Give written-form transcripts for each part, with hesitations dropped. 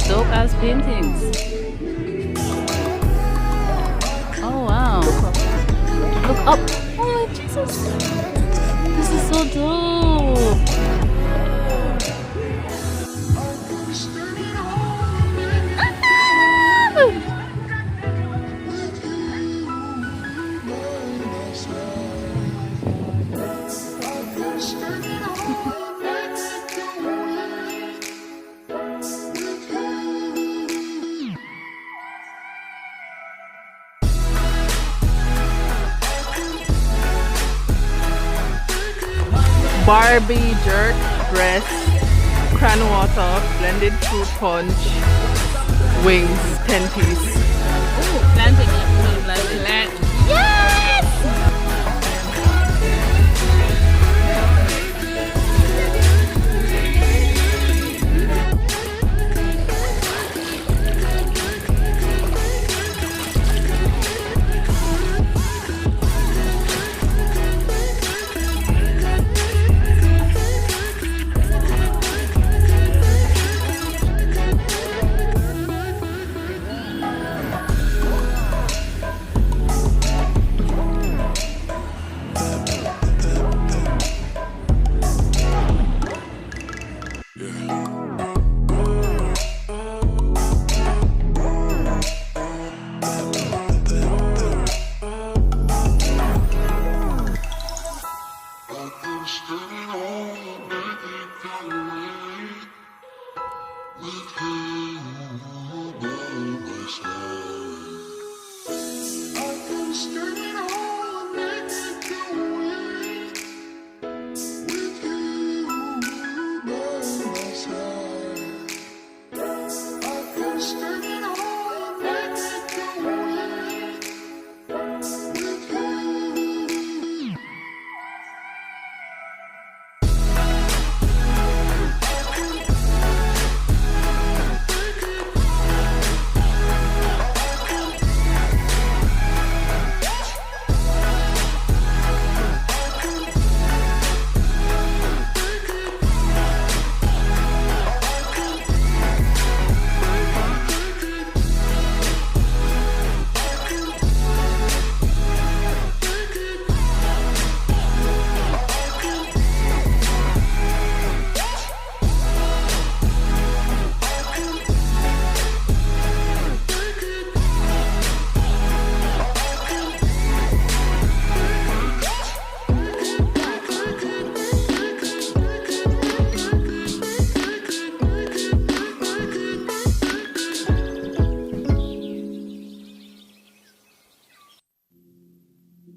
Dope ass paintings. Oh wow. Look up. Oh my Jesus. This is so dope. Barbie jerk breast, cran water, blended fruit punch, wings, 10 piece. Ooh, planting episode, planting. Yes!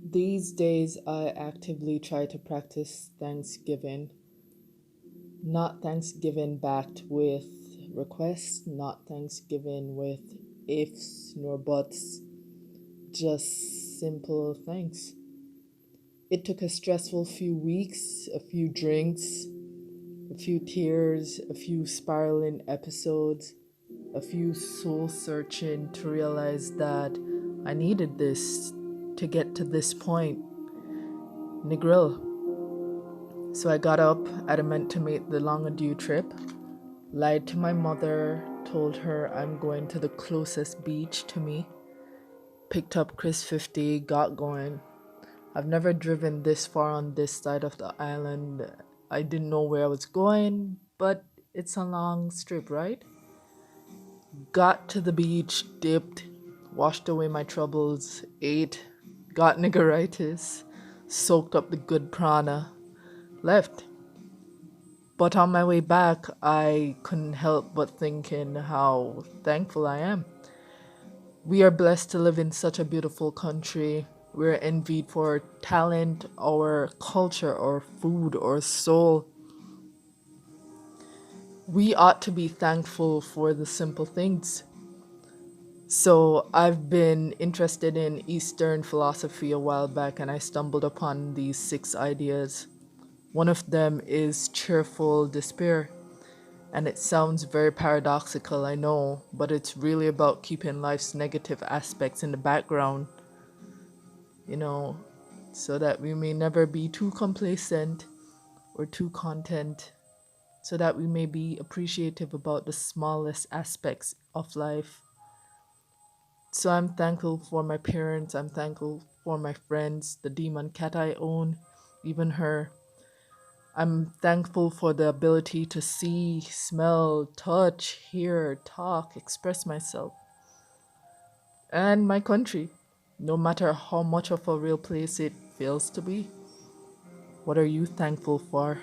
These days, I actively try to practice Thanksgiving. Not Thanksgiving backed with requests, not Thanksgiving with ifs nor buts, just simple thanks. It took a stressful few weeks, a few drinks, a few tears, a few spiraling episodes, a few soul searching to realize that I needed this to get to this point. Negril. So I got up, adamant to make the long adieu trip, lied to my mother, told her I'm going to the closest beach to me, picked up Chris 50, got going. I've never driven this far on this side of the island. I didn't know where I was going, but it's a long strip, right? Got to the beach, dipped, washed away my troubles, ate, got niggeritis, soaked up the good prana, left. But on my way back, I couldn't help but thinking how thankful I am. We are blessed to live in such a beautiful country. We're envied for talent, our culture, or food, or soul. We ought to be thankful for the simple things. So, I've been interested in Eastern philosophy a while back and I stumbled upon these six ideas. One of them is cheerful despair. And it sounds very paradoxical, I know, but it's really about keeping life's negative aspects in the background, you know, so that we may never be too complacent or too content, so that we may be appreciative about the smallest aspects of life. So I'm thankful for my parents, I'm thankful for my friends, the demon cat I own, even her. I'm thankful for the ability to see, smell, touch, hear, talk, express myself, and my country, no matter how much of a real place it feels to be. What are you thankful for?